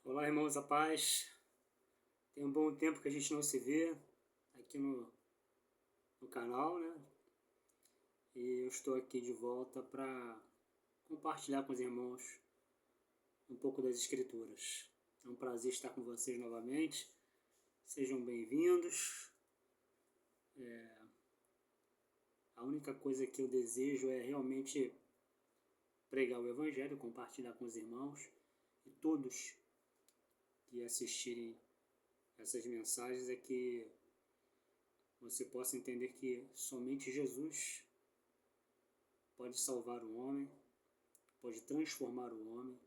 Olá, irmãos, a paz. Tem um bom tempo que a gente não se vê aqui no canal, né? E eu estou aqui de volta para compartilhar com os irmãos um pouco das Escrituras. É um prazer estar com vocês novamente. Sejam bem-vindos. A única coisa que eu desejo é realmente pregar o Evangelho, compartilhar com os irmãos e todos que assistirem essas mensagens é que você possa entender que somente Jesus pode salvar o homem, pode transformar o homem,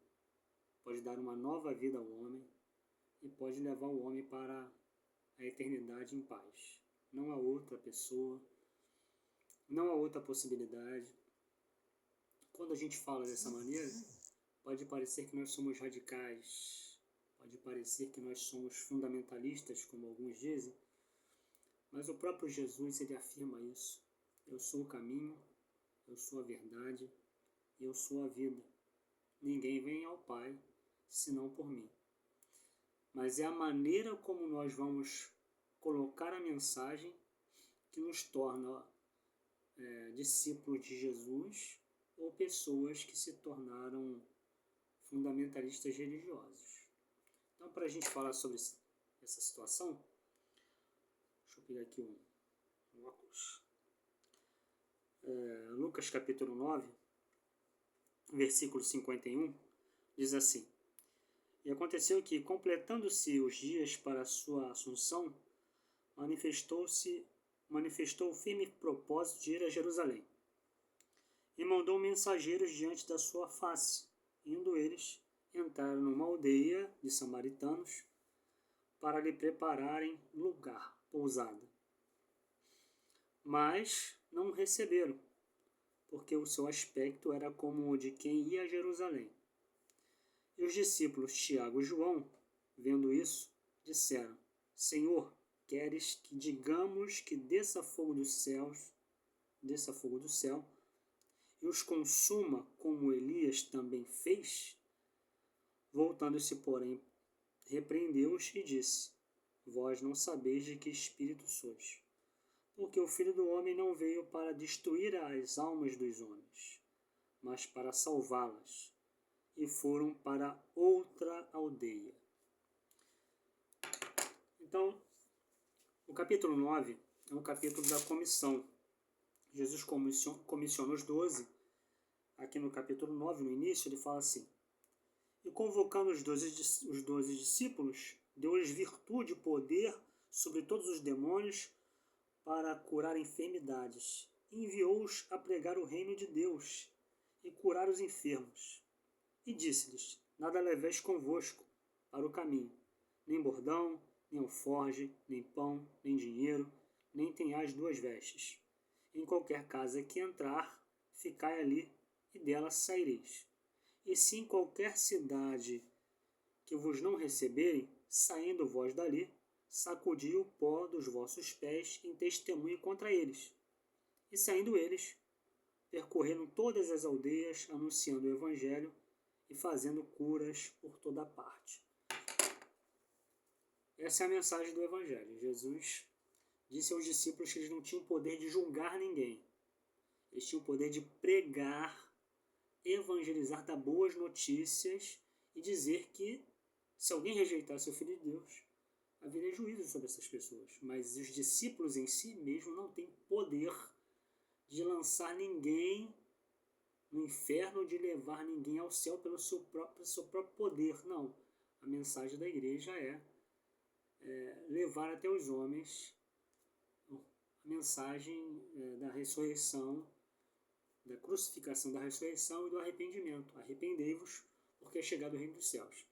pode dar uma nova vida ao homem e pode levar o homem para a eternidade em paz. Não há outra pessoa, não há outra possibilidade. Quando a gente fala dessa maneira, pode parecer que nós somos radicais, pode parecer que nós somos fundamentalistas, como alguns dizem, mas o próprio Jesus, ele afirma isso. Eu sou o caminho, eu sou a verdade, eu sou a vida. Ninguém vem ao Pai senão por mim. Mas é a maneira como nós vamos colocar a mensagem que nos torna discípulos de Jesus ou pessoas que se tornaram fundamentalistas religiosos. Então, para a gente falar sobre essa situação, deixa eu pegar aqui um óculos. Lucas capítulo 9, versículo 51, diz assim: E aconteceu que, completando-se os dias para a sua assunção, manifestou o firme propósito de ir a Jerusalém. E mandou mensageiros diante da sua face. Indo eles, entraram numa aldeia de samaritanos para lhe prepararem lugar, pousada. Mas não o receberam, porque o seu aspecto era como o de quem ia a Jerusalém. E os discípulos Tiago e João, vendo isso, disseram: Senhor, queres que digamos que desça fogo do céu e os consuma como Elias também fez? Voltando-se, porém, repreendeu-os e disse: Vós não sabeis de que espírito sois, porque o Filho do Homem não veio para destruir as almas dos homens, mas para salvá-las. E foram para outra aldeia. Então, o capítulo 9 é um capítulo da comissão. Jesus comissiona os 12. Aqui no capítulo 9, no início, ele fala assim: E convocando os 12 discípulos, deu-lhes virtude e poder sobre todos os demônios para curar enfermidades. E enviou-os a pregar o reino de Deus e curar os enfermos. E disse-lhes: Nada leveis convosco para o caminho, nem bordão, nem alforge, nem pão, nem dinheiro, nem tenhais duas vestes. Em qualquer casa que entrar, ficai ali, e dela saireis. E se em qualquer cidade que vos não receberem, saindo vós dali, sacudi o pó dos vossos pés em testemunho contra eles. E saindo eles, percorreram todas as aldeias, anunciando o evangelho e fazendo curas por toda parte. Essa é a mensagem do Evangelho. Jesus disse aos discípulos que eles não tinham poder de julgar ninguém. Eles tinham o poder de pregar, evangelizar, dar boas notícias e dizer que se alguém rejeitasse o Filho de Deus, haveria juízo sobre essas pessoas. Mas os discípulos em si mesmo não têm poder de lançar ninguém no inferno, de levar ninguém ao céu pelo seu próprio poder. Não. A mensagem da igreja é levar até os homens a mensagem da ressurreição, da crucificação, da ressurreição e do arrependimento. Arrependei-vos, porque é chegado o reino dos céus.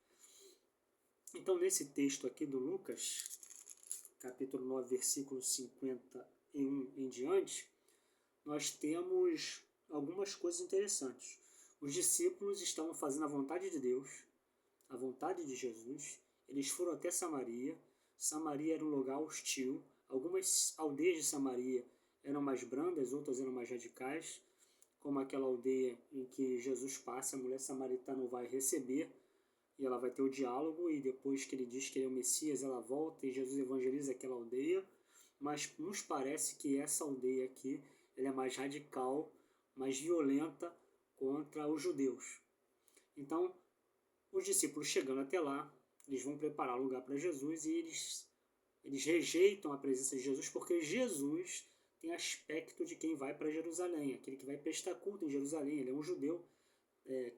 Então, nesse texto aqui do Lucas, capítulo 9, versículo 51 em diante, nós temos algumas coisas interessantes. Os discípulos estavam fazendo a vontade de Deus, a vontade de Jesus. Eles foram até Samaria. Samaria era um lugar hostil. Algumas aldeias de Samaria eram mais brandas, outras eram mais radicais, como aquela aldeia em que Jesus passa, a mulher samaritana o vai receber e ela vai ter o diálogo, e depois que ele diz que ele é o Messias, ela volta e Jesus evangeliza aquela aldeia, mas nos parece que essa aldeia aqui ela é mais radical, mais violenta contra os judeus. Então, os discípulos chegando até lá, eles vão preparar lugar para Jesus e eles rejeitam a presença de Jesus porque Jesus tem aspecto de quem vai para Jerusalém, aquele que vai prestar culto em Jerusalém. Ele é um judeu,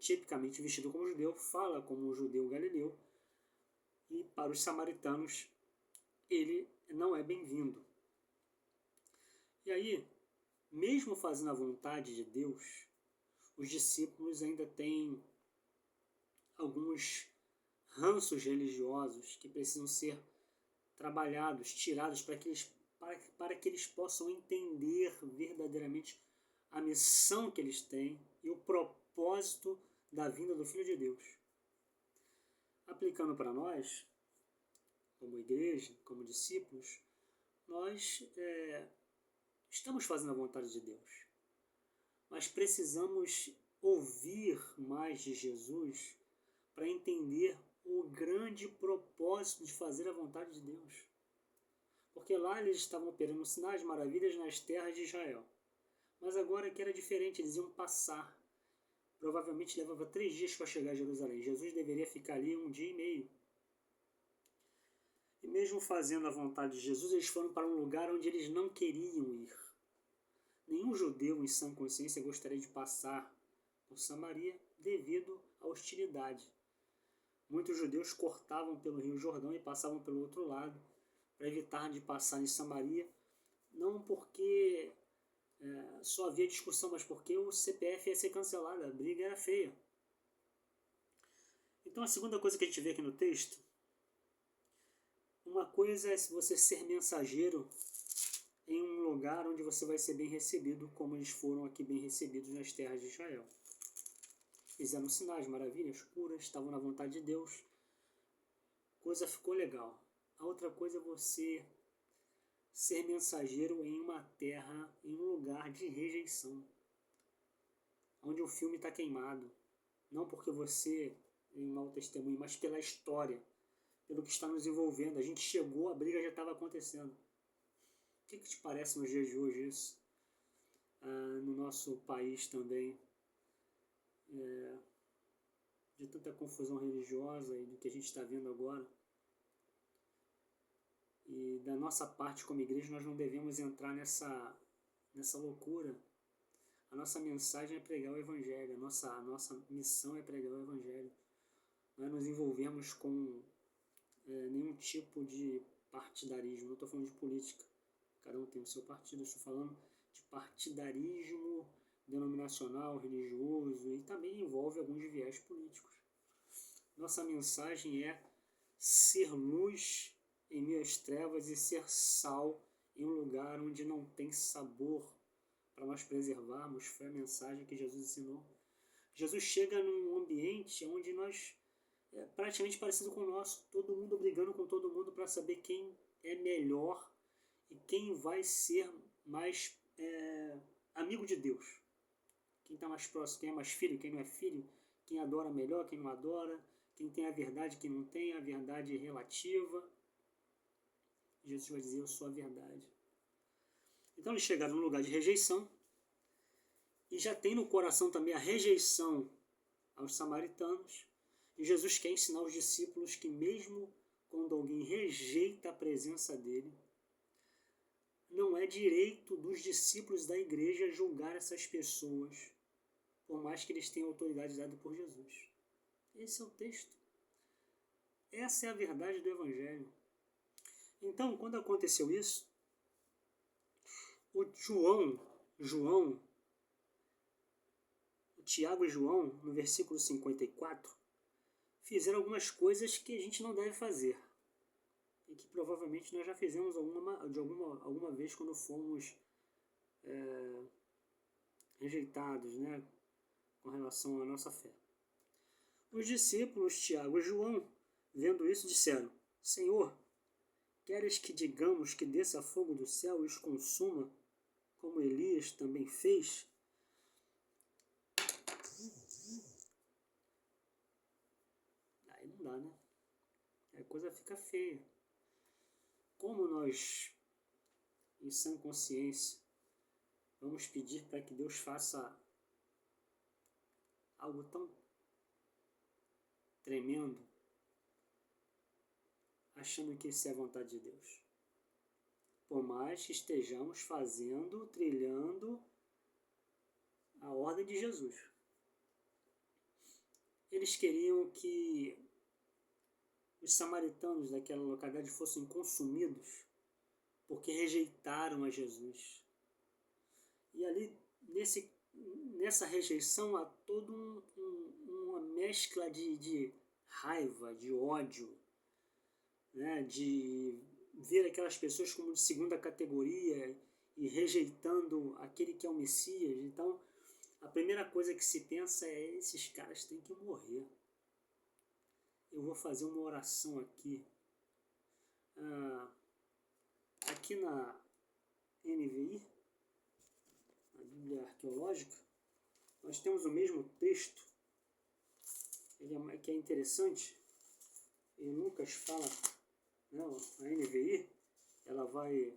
tipicamente vestido como judeu, fala como um judeu galileu, e para os samaritanos ele não é bem-vindo. E aí, mesmo fazendo a vontade de Deus, os discípulos ainda têm alguns ranços religiosos que precisam ser trabalhados, tirados para que eles possam entender verdadeiramente a missão que eles têm e o propósito da vinda do Filho de Deus. Aplicando para nós, como igreja, como discípulos, nós estamos fazendo a vontade de Deus, mas precisamos ouvir mais de Jesus para entender o grande propósito de fazer a vontade de Deus. Porque lá eles estavam operando sinais, maravilhas nas terras de Israel. Mas agora que era diferente, eles iam passar. Provavelmente levava 3 dias para chegar a Jerusalém. Jesus deveria ficar ali 1 dia e meio. E mesmo fazendo a vontade de Jesus, eles foram para um lugar onde eles não queriam ir. Nenhum judeu em sã consciência gostaria de passar por Samaria devido à hostilidade. Muitos judeus cortavam pelo Rio Jordão e passavam pelo outro lado para evitar de passar em Samaria, não porque só havia discussão, mas porque o CPF ia ser cancelado, a briga era feia. Então a segunda coisa que a gente vê aqui no texto, uma coisa é você ser mensageiro em um lugar onde você vai ser bem recebido, como eles foram aqui bem recebidos nas terras de Israel. Fizeram sinais, maravilhas, curas, estavam na vontade de Deus. Coisa ficou legal. A outra coisa é você ser mensageiro em uma terra, em um lugar de rejeição, onde o filme está queimado. Não porque você é um mau testemunho, mas pela história, pelo que está nos envolvendo. A gente chegou, a briga já estava acontecendo. O que te parece nos dias de hoje isso? No nosso país também, de tanta confusão religiosa e do que a gente está vendo agora. E da nossa parte como igreja nós não devemos entrar nessa loucura. A nossa mensagem é pregar o Evangelho, a nossa missão é pregar o Evangelho. Nós nos envolvemos com nenhum tipo de partidarismo, não estou falando de política, cada um tem o seu partido, estou falando de partidarismo denominacional, religioso, e também envolve alguns viés políticos. Nossa mensagem é ser luz em meio às trevas e ser sal em um lugar onde não tem sabor para nós preservarmos. Foi a mensagem que Jesus ensinou. Jesus chega num ambiente onde nós praticamente parecido com o nosso, todo mundo brigando com todo mundo para saber quem é melhor e quem vai ser mais amigo de Deus. Quem está mais próximo, quem é mais filho, quem não é filho, quem adora melhor, quem não adora, quem tem a verdade, quem não tem, a verdade relativa. Jesus vai dizer, eu sou a verdade. Então eles chegaram num lugar de rejeição e já tem no coração também a rejeição aos samaritanos. E Jesus quer ensinar os discípulos que mesmo quando alguém rejeita a presença dele, não é direito dos discípulos da igreja julgar essas pessoas, por mais que eles tenham autoridade dada por Jesus. Esse é o texto. Essa é a verdade do Evangelho. Então, quando aconteceu isso, o Tiago e João, no versículo 54, fizeram algumas coisas que a gente não deve fazer. E que provavelmente nós já fizemos alguma vez quando fomos rejeitados, né, com relação à nossa fé. Os discípulos, Tiago e João, vendo isso, disseram, Senhor, queres que digamos que desça fogo do céu e os consuma, como Elias também fez? Aí dá, né? A coisa fica feia. Como nós, em sã consciência, vamos pedir para que Deus faça algo tão tremendo, achando que isso é a vontade de Deus? Por mais que estejamos fazendo, trilhando a ordem de Jesus. Eles queriam que os samaritanos daquela localidade fossem consumidos porque rejeitaram a Jesus. E ali, nessa rejeição, há toda uma mescla de raiva, de ódio, né? De ver aquelas pessoas como de segunda categoria e rejeitando aquele que é o Messias. Então, a primeira coisa que se pensa é: esses caras têm que morrer. Eu vou fazer uma oração aqui. Aqui na NVI, a Bíblia Arqueológica, nós temos o mesmo texto, que é interessante. E Lucas fala, não, a NVI, ela vai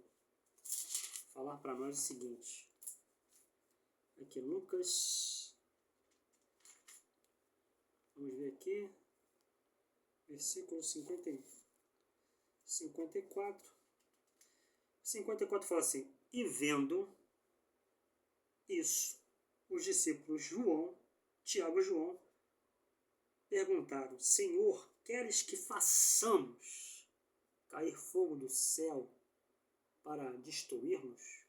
falar para nós o seguinte. Aqui, Lucas, vamos ver aqui, versículo 54. 54 fala assim: e vendo isso, os discípulos Tiago e João, perguntaram: Senhor, queres que façamos cair fogo do céu para destruir-nos?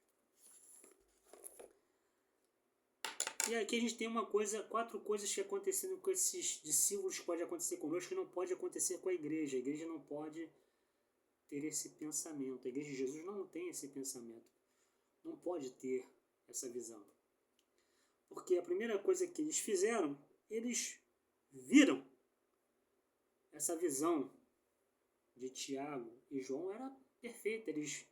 E aqui a gente tem 4 coisas que aconteceram com esses discípulos que pode acontecer conosco, que não pode acontecer com a igreja. A igreja não pode ter esse pensamento. A igreja de Jesus não tem esse pensamento. Não pode ter essa visão. Porque a primeira coisa que eles fizeram, eles viram essa visão de Tiago e João era perfeita. Eles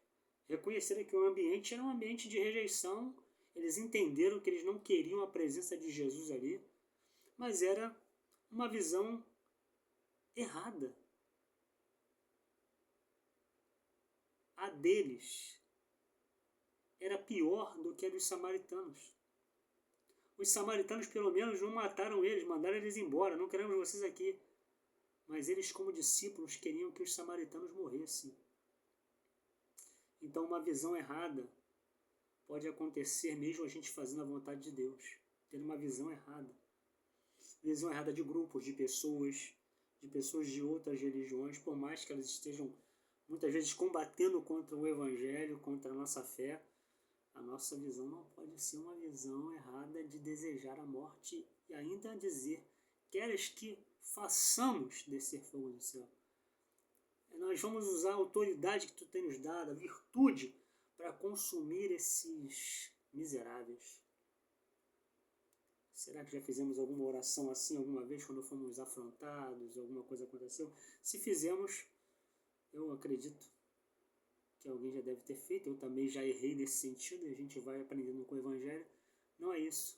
reconheceram que o ambiente era um ambiente de rejeição. Eles entenderam que eles não queriam a presença de Jesus ali, mas era uma visão errada. A deles era pior do que a dos samaritanos. Os samaritanos, pelo menos, não mataram eles, mandaram eles embora. Não queremos vocês aqui. Mas eles, como discípulos, queriam que os samaritanos morressem. Então, uma visão errada pode acontecer mesmo a gente fazendo a vontade de Deus. Tendo uma visão errada. Visão errada de grupos, de pessoas de outras religiões, por mais que elas estejam muitas vezes combatendo contra o Evangelho, contra a nossa fé. A nossa visão não pode ser uma visão errada de desejar a morte e ainda dizer: queres que façamos descer fogo do céu? Nós vamos usar a autoridade que tu tem nos dado, a virtude, para consumir esses miseráveis. Será que já fizemos alguma oração assim alguma vez quando fomos afrontados, alguma coisa aconteceu? Se fizemos, eu acredito que alguém já deve ter feito. Eu também já errei nesse sentido e a gente vai aprendendo com o Evangelho. Não é isso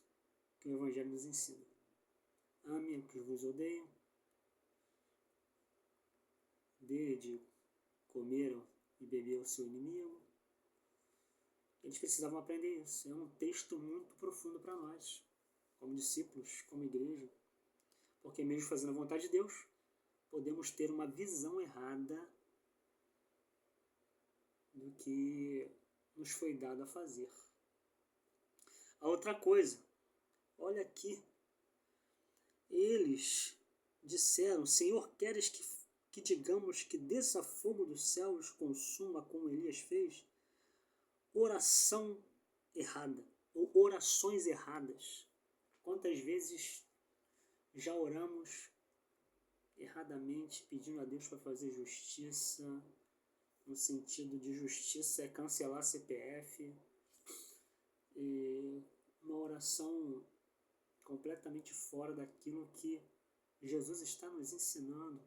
que o Evangelho nos ensina. Ame o que vos odeiam. Dê de comer e beber ao seu inimigo. Eles precisavam aprender isso. É um texto muito profundo para nós, como discípulos, como igreja. Porque mesmo fazendo a vontade de Deus, podemos ter uma visão errada do que nos foi dado a fazer. A outra coisa, olha aqui, eles disseram: Senhor, queres que digamos que desça fogo do céu e os consuma como Elias fez? Oração errada, ou orações erradas. Quantas vezes já oramos erradamente, pedindo a Deus para fazer justiça? No sentido de justiça é cancelar CPF, e uma oração completamente fora daquilo que Jesus está nos ensinando.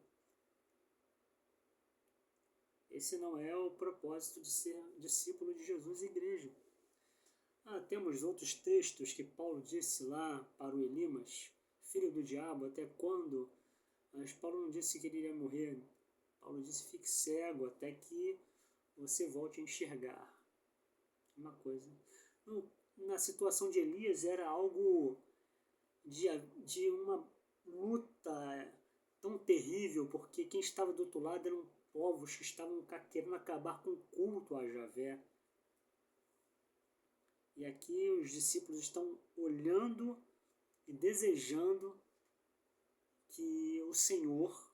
Esse não é o propósito de ser discípulo de Jesus e igreja. Temos outros textos que Paulo disse lá para o Elimas: filho do diabo, até quando Mas Paulo não disse que ele iria morrer. Paulo disse: fique cego até que você volte a enxergar. Uma coisa. Na situação de Elias era algo de uma luta tão terrível, porque quem estava do outro lado eram povos que estavam querendo acabar com o culto a Javé. E aqui os discípulos estão olhando e desejando que o Senhor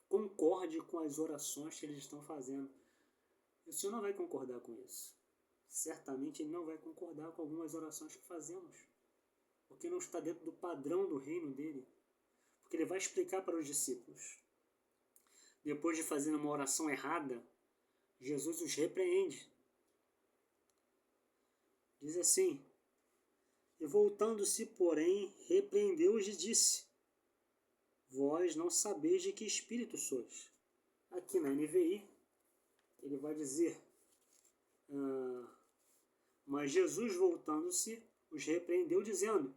concorde com as orações que eles estão fazendo. E o Senhor não vai concordar com isso. Certamente Ele não vai concordar com algumas orações que fazemos, porque não está dentro do padrão do reino dele. Porque Ele vai explicar para os discípulos. Depois de fazer uma oração errada, Jesus os repreende. Diz assim: e voltando-se, porém, repreendeu-os e disse: vós não sabeis de que espírito sois. Aqui na NVI, ele vai dizer: mas Jesus, voltando-se, os repreendeu, dizendo: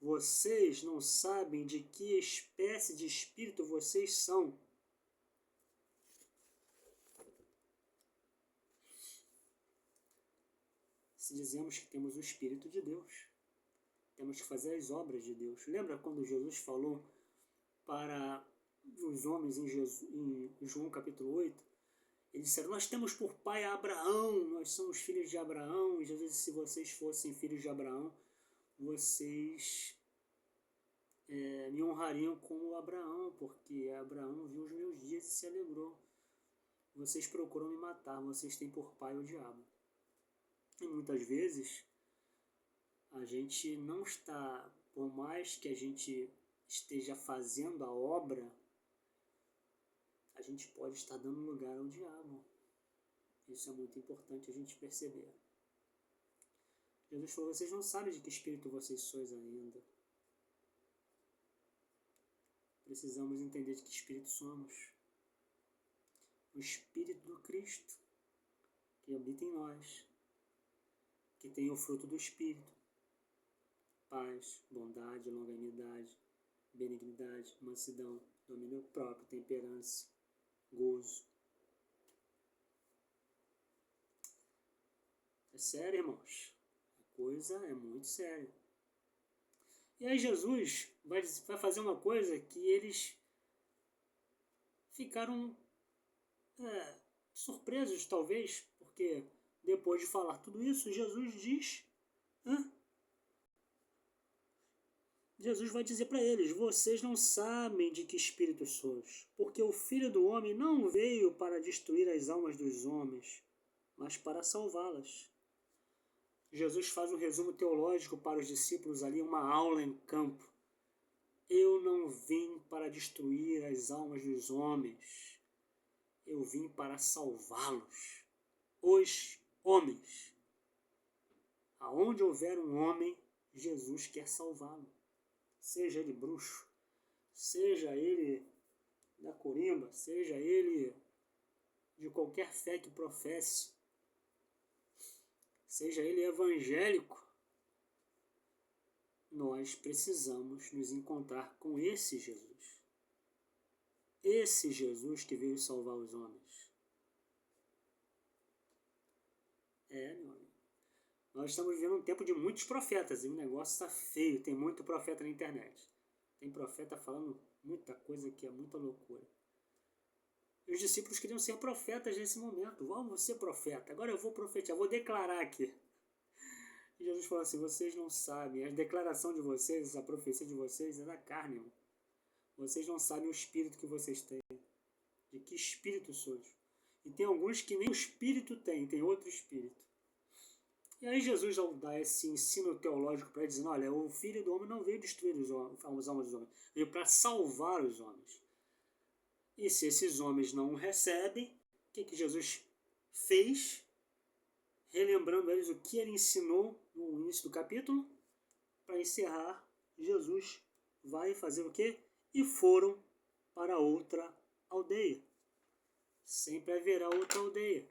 vocês não sabem de que espécie de espírito vocês são. Se dizemos que temos o Espírito de Deus, temos que fazer as obras de Deus. Lembra quando Jesus falou para os homens em João capítulo 8? Eles disseram: nós temos por pai Abraão, nós somos filhos de Abraão. E Jesus disse: se vocês fossem filhos de Abraão, vocês me honrariam como Abraão, porque Abraão viu os meus dias e se alegrou. Vocês procuram me matar, vocês têm por pai o diabo. E muitas vezes a gente não está, por mais que a gente esteja fazendo a obra, a gente pode estar dando lugar ao diabo. Isso é muito importante a gente perceber. Jesus falou: vocês não sabem de que espírito vocês sois ainda. Precisamos entender de que espírito somos. O Espírito do Cristo, que habita em nós, que tem o fruto do Espírito: paz, bondade, longanimidade, benignidade, mansidão, domínio próprio, temperança, gozo. É sério, irmãos. A coisa é muito séria. E aí Jesus vai fazer uma coisa que eles ficaram surpresos, talvez, porque depois de falar tudo isso, Jesus diz... Jesus vai dizer para eles: vocês não sabem de que espírito sois, porque o Filho do Homem não veio para destruir as almas dos homens, mas para salvá-las. Jesus faz um resumo teológico para os discípulos ali, uma aula em campo. Eu não vim para destruir as almas dos homens, eu vim para salvá-los. Os homens. Aonde houver um homem, Jesus quer salvá-lo. Seja ele bruxo, seja ele da corimba, seja ele de qualquer fé que professe, seja ele evangélico, nós precisamos nos encontrar com esse Jesus. Esse Jesus que veio salvar os homens. Meu amigo. Nós estamos vivendo um tempo de muitos profetas e o negócio está feio. Tem muito profeta na internet. Tem profeta falando muita coisa que é muita loucura. E os discípulos queriam ser profetas nesse momento. Vamos ser profeta. Agora eu vou profetizar, vou declarar aqui. E Jesus falou assim: vocês não sabem. A declaração de vocês, a profecia de vocês é da carne, irmão. Vocês não sabem o espírito que vocês têm. De que espírito sois. E tem alguns que nem o espírito tem outro espírito. E aí Jesus, ao dar esse ensino teológico para eles, dizendo: olha, o Filho do Homem não veio destruir as almas dos homens, veio para salvar os homens. E se esses homens não o recebem, o que Jesus fez? Relembrando a eles o que ele ensinou no início do capítulo, para encerrar, Jesus vai fazer o quê? E foram para outra aldeia. Sempre haverá outra aldeia.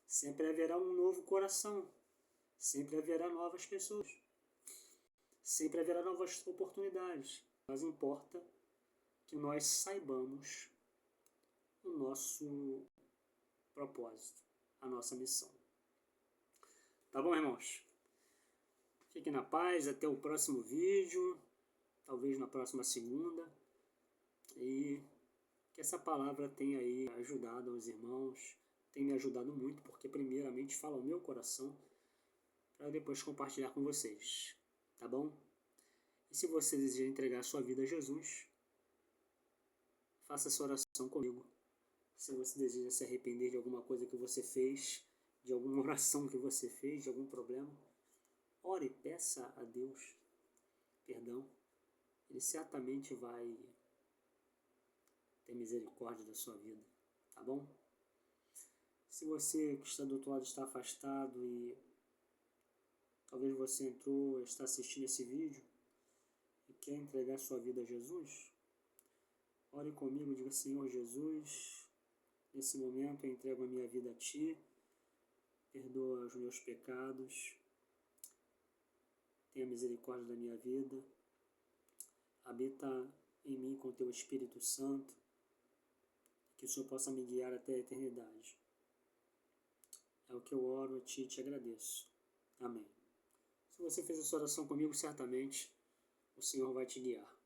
Sempre haverá um novo coração. Sempre haverá novas pessoas. Sempre haverá novas oportunidades. Mas importa que nós saibamos o nosso propósito, a nossa missão. Tá bom, irmãos? Fiquem na paz, até o próximo vídeo, talvez na próxima segunda. E que essa palavra tenha aí ajudado os irmãos, tem me ajudado muito, porque primeiramente fala ao meu coração, para depois compartilhar com vocês, tá bom? E se você deseja entregar a sua vida a Jesus, faça essa oração comigo. Se você deseja se arrepender de alguma coisa que você fez, de alguma oração que você fez, de algum problema, ore e peça a Deus perdão. Ele certamente vai ter misericórdia da sua vida, tá bom? Se você que está do outro lado está afastado e talvez você entrou, está assistindo esse vídeo e quer entregar sua vida a Jesus, ore comigo, diga: Senhor Jesus, nesse momento eu entrego a minha vida a Ti, perdoa os meus pecados, tenha misericórdia da minha vida, habita em mim com Teu Espírito Santo, que o Senhor possa me guiar até a eternidade. É o que eu oro a Ti e te agradeço. Amém. Se você fez essa oração comigo, certamente o Senhor vai te guiar.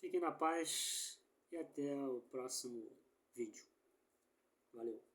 Fiquem na paz e até o próximo vídeo. Valeu!